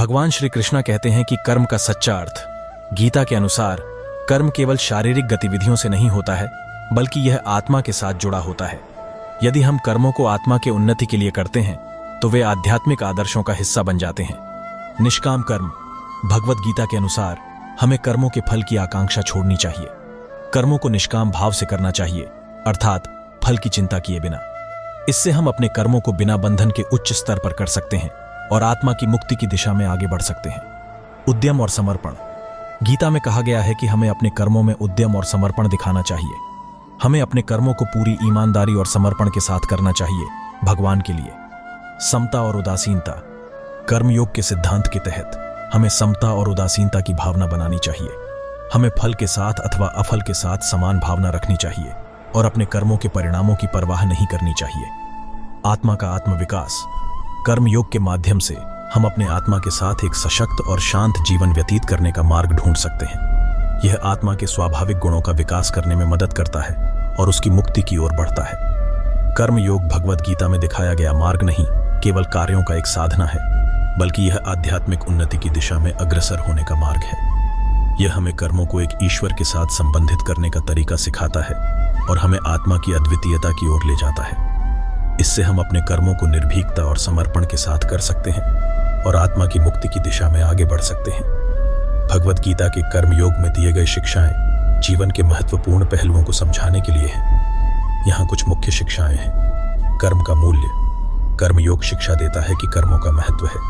भगवान श्री कृष्ण कहते हैं कि कर्म का सच्चा अर्थ, गीता के अनुसार, कर्म केवल शारीरिक गतिविधियों से नहीं होता है, बल्कि यह आत्मा के साथ जुड़ा होता है। यदि हम कर्मों को आत्मा के उन्नति के लिए करते हैं तो वे आध्यात्मिक आदर्शों का हिस्सा बन जाते हैं। निष्काम कर्म, भगवत गीता के अनुसार हमें कर्मों के फल की आकांक्षा छोड़नी चाहिए। कर्मों को निष्काम भाव से करना चाहिए, अर्थात फल की चिंता किए बिना। इससे हम अपने कर्मों को बिना बंधन के उच्च स्तर पर कर सकते हैं और आत्मा की मुक्ति की दिशा में आगे बढ़ सकते हैं। उद्यम और समर्पण, गीता में कहा गया है कि हमें अपने कर्मों में उद्यम और समर्पण दिखाना चाहिए। हमें अपने कर्मों को पूरी ईमानदारी और समर्पण के साथ करना चाहिए, भगवान के लिए। समता और उदासीनता, कर्मयोग के सिद्धांत के तहत हमें समता और उदासीनता की भावना बनानी चाहिए। हमें फल के साथ अथवा अफल के साथ समान भावना रखनी चाहिए और अपने कर्मों के परिणामों की परवाह नहीं करनी चाहिए। आत्मा का आत्मविकास, कर्मयोग के माध्यम से हम अपने आत्मा के साथ एक सशक्त और शांत जीवन व्यतीत करने का मार्ग ढूंढ सकते हैं। यह आत्मा के स्वाभाविक गुणों का विकास करने में मदद करता है और उसकी मुक्ति की ओर बढ़ता है। कर्मयोग भगवत गीता में दिखाया गया मार्ग नहीं केवल कार्यों का एक साधना है, बल्कि यह आध्यात्मिक उन्नति की दिशा में अग्रसर होने का मार्ग है। यह हमें कर्मों को एक ईश्वर के साथ संबंधित करने का तरीका सिखाता है और हमें आत्मा की अद्वितीयता की ओर ले जाता है। इससे हम अपने कर्मों को निर्भीकता और समर्पण के साथ कर सकते हैं और आत्मा की मुक्ति की दिशा में आगे बढ़ सकते हैं। भगवत गीता के कर्मयोग में दिए गए शिक्षाएं जीवन के महत्वपूर्ण पहलुओं को समझाने के लिए हैं। यहाँ कुछ मुख्य शिक्षाएं हैं। कर्म का मूल्य, कर्मयोग शिक्षा देता है कि कर्मों का महत्व है।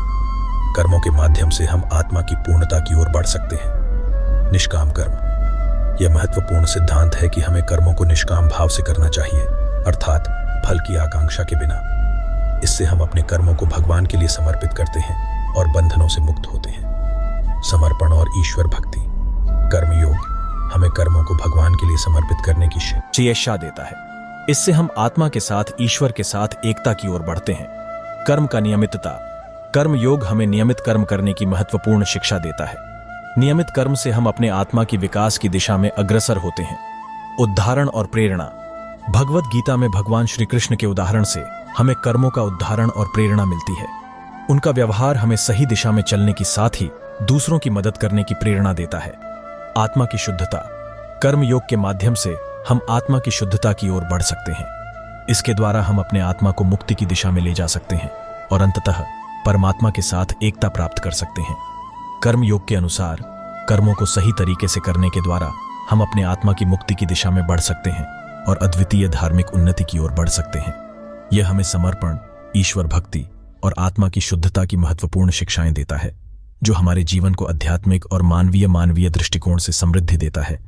कर्मों के माध्यम से हम आत्मा की पूर्णता की ओर बढ़ सकते हैं। निष्काम कर्म, यह महत्वपूर्ण सिद्धांत है कि हमें कर्मों को निष्काम भाव से करना चाहिए, अर्थात फल की आकांक्षा के बिना। इससे हम अपने कर्मों को भगवान के लिए समर्पित करते हैं और बंधनों से मुक्त होते हैं। समर्पण और ईश्वर भक्ति, कर्मयोग हमें कर्मों को भगवान के लिए समर्पित करने की शिक्षा देता है। इससे हम आत्मा के साथ ईश्वर के साथ एकता की ओर बढ़ते हैं। कर्म का नियमितता, कर्मयोग हमें नियमित कर्म करने की महत्वपूर्ण शिक्षा देता है। नियमित कर्म से हम अपने आत्मा की विकास की दिशा में अग्रसर होते हैं। उद्धारण और प्रेरणा, भगवत गीता में भगवान श्री कृष्ण के उदाहरण से हमें कर्मों का उद्धारण और प्रेरणा मिलती है। उनका व्यवहार हमें सही दिशा में चलने की साथ ही दूसरों की मदद करने की प्रेरणा देता है। आत्मा की शुद्धता, कर्मयोग के माध्यम से हम आत्मा की शुद्धता की ओर बढ़ सकते हैं। इसके द्वारा हम अपने आत्मा को मुक्ति की दिशा में ले जा सकते हैं और अंततः परमात्मा के साथ एकता प्राप्त कर सकते हैं। कर्मयोग के अनुसार कर्मों को सही तरीके से करने के द्वारा हम अपने आत्मा की मुक्ति की दिशा में बढ़ सकते हैं और अद्वितीय धार्मिक उन्नति की ओर बढ़ सकते हैं। यह हमें समर्पण, ईश्वर भक्ति और आत्मा की शुद्धता की महत्वपूर्ण शिक्षाएं देता है, जो हमारे जीवन को आध्यात्मिक और मानवीय दृष्टिकोण से समृद्धि देता है।